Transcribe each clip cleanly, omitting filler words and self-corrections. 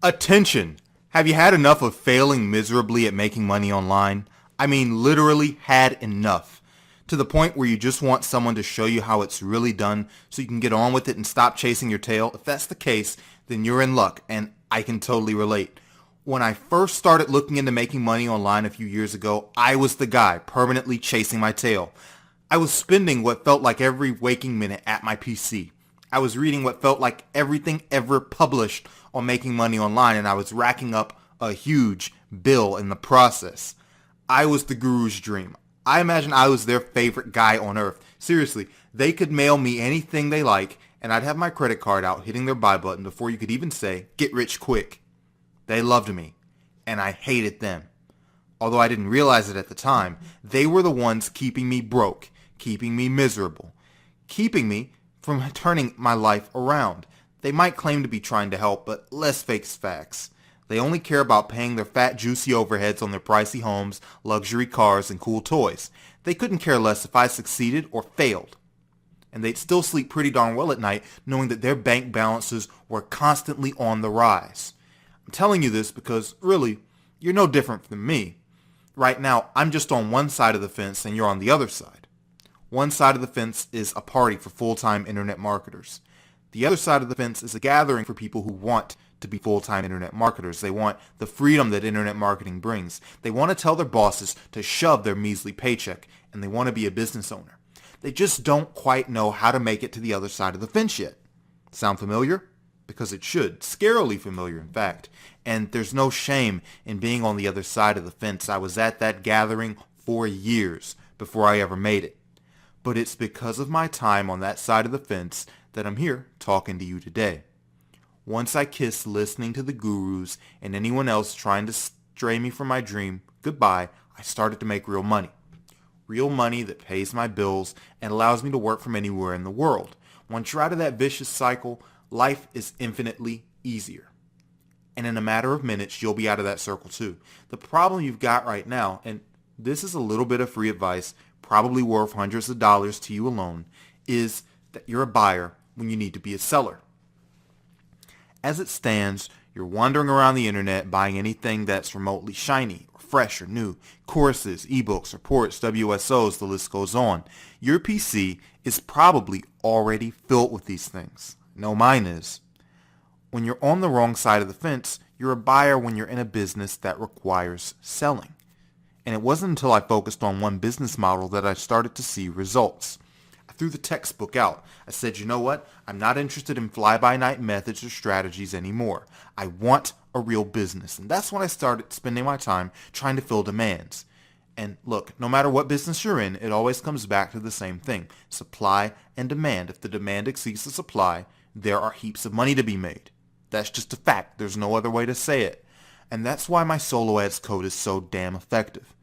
Attention! Have you had enough of failing miserably at making money online? I mean, literally had enough. To the point where you just want someone to show you how it's really done so you can get on with it and stop chasing your tail? If that's the case, then you're in luck, and I can totally relate. When I first started looking into making money online a few years ago, I was the guy permanently chasing my tail. I was spending what felt like every waking minute at my PC. I was reading what felt like everything ever published on making money online, and I was racking up a huge bill in the process. I was the guru's dream. I imagine I was their favorite guy on earth. Seriously, they could mail me anything they like, and I'd have my credit card out hitting their buy button before you could even say, "Get rich quick." They loved me, and I hated them. Although I didn't realize it at the time, they were the ones keeping me broke, keeping me miserable, keeping me from turning my life around. They might claim to be trying to help, but let's face facts. They only care about paying their fat, juicy overheads on their pricey homes, luxury cars, and cool toys. They couldn't care less if I succeeded or failed. And they'd still sleep pretty darn well at night knowing that their bank balances were constantly on the rise. I'm telling you this because, really, you're no different from me. Right now, I'm just on one side of the fence and you're on the other side. One side of the fence is a party for full-time internet marketers. The other side of the fence is a gathering for people who want to be full-time internet marketers. They want the freedom that internet marketing brings. They want to tell their bosses to shove their measly paycheck, and they want to be a business owner. They just don't quite know how to make it to the other side of the fence yet. Sound familiar? Because it should. Scarily familiar, in fact. And there's no shame in being on the other side of the fence. I was at that gathering for years before I ever made it. But it's because of my time on that side of the fence that I'm here talking to you today. Once I kissed listening to the gurus and anyone else trying to stray me from my dream goodbye, I started to make real money. Real money that pays my bills and allows me to work from anywhere in the world. Once you're out of that vicious cycle, life is infinitely easier. And in a matter of minutes, you'll be out of that circle too. The problem you've got right now, and this is a little bit of free advice, probably worth hundreds of dollars to you alone, is that you're a buyer when you need to be a seller. As it stands, you're wandering around the internet buying anything that's remotely shiny or fresh or new. Courses, ebooks, reports, WSOs, the list goes on. Your PC is probably already filled with these things. No, mine is. When you're on the wrong side of the fence, you're a buyer when you're in a business that requires selling. And it wasn't until I focused on one business model that I started to see results. I threw the textbook out. I said, you know what? I'm not interested in fly-by-night methods or strategies anymore. I want a real business. And that's when I started spending my time trying to fill demands. And look, no matter what business you're in, it always comes back to the same thing. Supply and demand. If the demand exceeds the supply, there are heaps of money to be made. That's just a fact. There's no other way to say it. And that's why my solo ads code is so damn effective.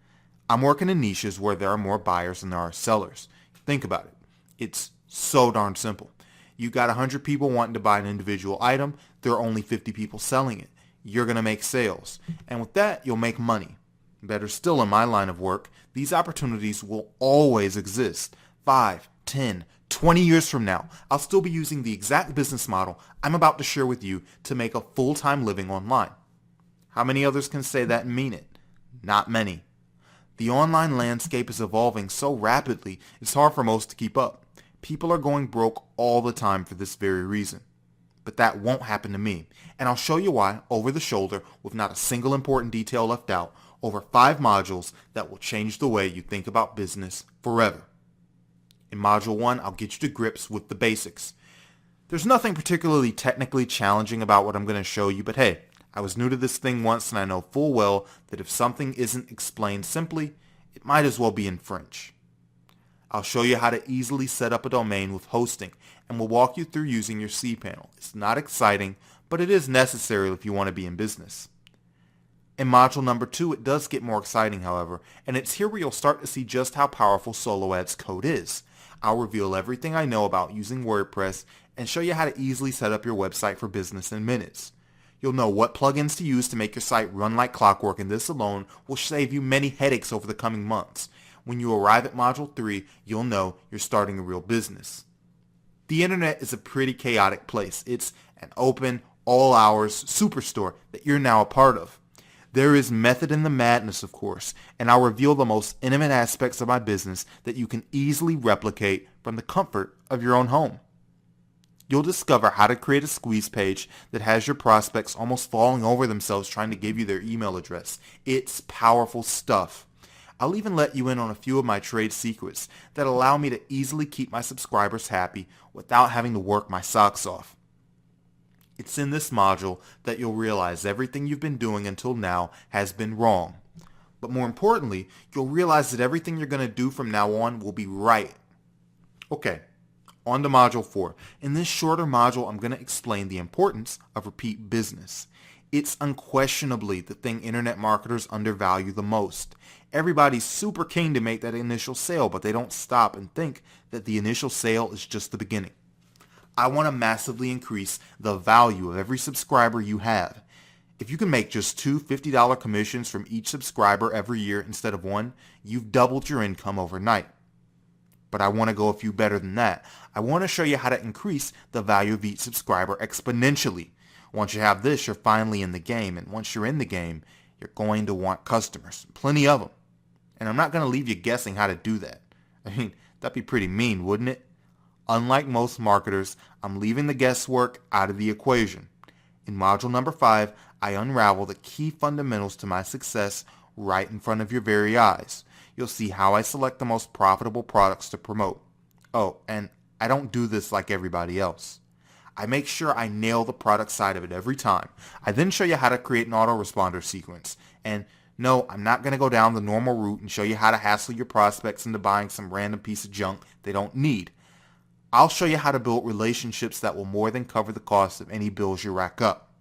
I'm working in niches where there are more buyers than there are sellers. Think about it. It's so darn simple. You got 100 people wanting to buy an individual item. There are only 50 people selling it. You're going to make sales. And with that, you'll make money. Better still, in my line of work, these opportunities will always exist. 5, 10, 20 years from now, I'll still be using the exact business model I'm about to share with you to make a full-time living online. How many others can say that and mean it? Not many. The online landscape is evolving so rapidly, it's hard for most to keep up. People are going broke all the time for this very reason. But that won't happen to me, and I'll show you why over the shoulder with not a single important detail left out, over 5 modules that will change the way you think about business forever. In Module 1, I'll get you to grips with the basics. There's nothing particularly technically challenging about what I'm going to show you, but hey, I was new to this thing once and I know full well that if something isn't explained simply, it might as well be in French. I'll show you how to easily set up a domain with hosting, and we'll walk you through using your cPanel. It's not exciting, but it is necessary if you want to be in business. In module number 2, it does get more exciting, however, and it's here where you'll start to see just how powerful Solo Ads code is. I'll reveal everything I know about using WordPress and show you how to easily set up your website for business in minutes. You'll know what plugins to use to make your site run like clockwork, and this alone will save you many headaches over the coming months. When you arrive at Module 3, you'll know you're starting a real business. The internet is a pretty chaotic place. It's an open, all hours superstore that you're now a part of. There is method in the madness, of course, and I'll reveal the most intimate aspects of my business that you can easily replicate from the comfort of your own home. You'll discover how to create a squeeze page that has your prospects almost falling over themselves trying to give you their email address. It's powerful stuff. I'll even let you in on a few of my trade secrets that allow me to easily keep my subscribers happy without having to work my socks off. It's in this module that you'll realize everything you've been doing until now has been wrong. But more importantly, you'll realize that everything you're going to do from now on will be right. Okay, on to Module 4. In this shorter module, I'm going to explain the importance of repeat business. It's unquestionably the thing internet marketers undervalue the most. Everybody's super keen to make that initial sale, but they don't stop and think that the initial sale is just the beginning. I want to massively increase the value of every subscriber you have. If you can make just two $50 commissions from each subscriber every year instead of one, you've doubled your income overnight. But I want to go a few better than that. I want to show you how to increase the value of each subscriber exponentially. Once you have this, you're finally in the game, and once you're in the game, you're going to want customers, plenty of them. And I'm not going to leave you guessing how to do that. I mean, that'd be pretty mean, wouldn't it? Unlike most marketers, I'm leaving the guesswork out of the equation. In module number 5, I unravel the key fundamentals to my success right in front of your very eyes. You'll see how I select the most profitable products to promote. Oh, and I don't do this like everybody else. I make sure I nail the product side of it every time. I then show you how to create an autoresponder sequence. And no, I'm not going to go down the normal route and show you how to hassle your prospects into buying some random piece of junk they don't need. I'll show you how to build relationships that will more than cover the cost of any bills you rack up.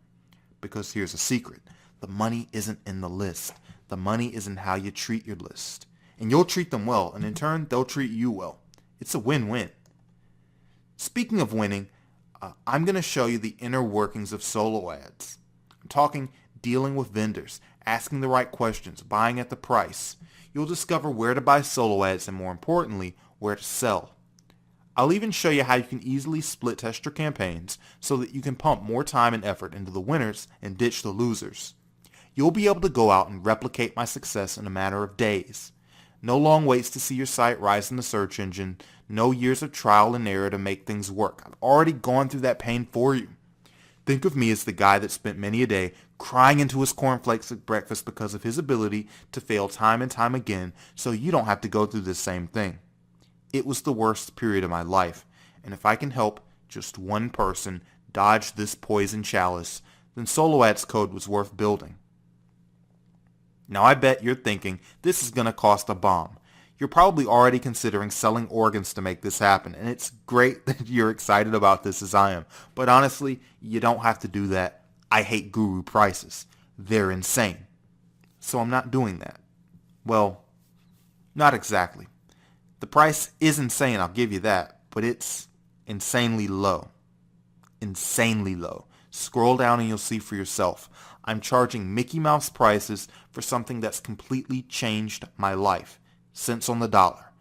Because here's a secret. The money isn't in the list. The money is in how you treat your list. And you'll treat them well, and in turn, they'll treat you well. It's a win-win. Speaking of winning, I'm going to show you the inner workings of solo ads. I'm talking dealing with vendors, asking the right questions, buying at the price. You'll discover where to buy solo ads and, more importantly, where to sell. I'll even show you how you can easily split test your campaigns so that you can pump more time and effort into the winners and ditch the losers. You'll be able to go out and replicate my success in a matter of days. No long waits to see your site rise in the search engine. No years of trial and error to make things work. I've already gone through that pain for you. Think of me as the guy that spent many a day crying into his cornflakes at breakfast because of his ability to fail time and time again, so you don't have to go through this same thing. It was the worst period of my life, and if I can help just one person dodge this poison chalice, then Solo Ads Code was worth building. Now I bet you're thinking this is going to cost a bomb. You're probably already considering selling organs to make this happen, and it's great that you're excited about this as I am. But honestly, you don't have to do that. I hate guru prices. They're insane. So I'm not doing that. Well, not exactly. The price is insane, I'll give you that, but it's insanely low. Insanely low. Scroll down and you'll see for yourself. I'm charging Mickey Mouse prices for something that's completely changed my life. Cents on the dollar.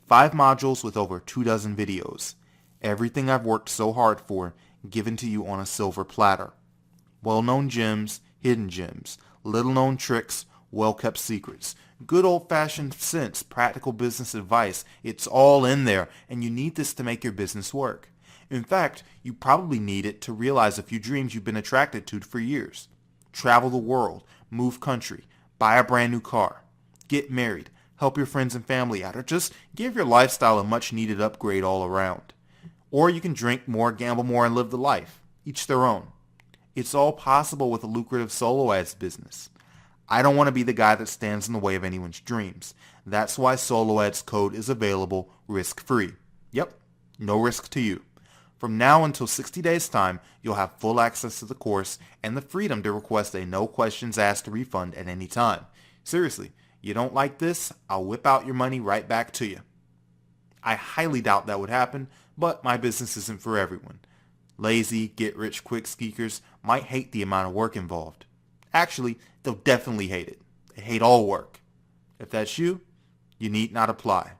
5 modules with over 24 videos. Everything I've worked so hard for, given to you on a silver platter. Well-known gems, hidden gems. Little-known tricks, well-kept secrets. Good old-fashioned sense, practical business advice. It's all in there, and you need this to make your business work. In fact, you probably need it to realize a few dreams you've been attracted to for years. Travel the world, move country, buy a brand new car, get married, help your friends and family out, or just give your lifestyle a much-needed upgrade all around. Or you can drink more, gamble more, and live the life. Each their own. It's all possible with a lucrative solo ads business. I don't want to be the guy that stands in the way of anyone's dreams. That's why Solo Ads Code is available risk-free. Yep, no risk to you. From now until 60 days time, you'll have full access to the course and the freedom to request a no questions asked refund at any time. Seriously, you don't like this? I'll whip out your money right back to you. I highly doubt that would happen, but my business isn't for everyone. Lazy, get-rich-quick skeekers might hate the amount of work involved. Actually, they'll definitely hate it. They hate all work. If that's you, you need not apply.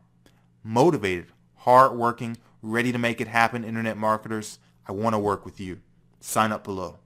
Motivated, hard-working, ready to make it happen internet marketers, I want to work with you. Sign up below.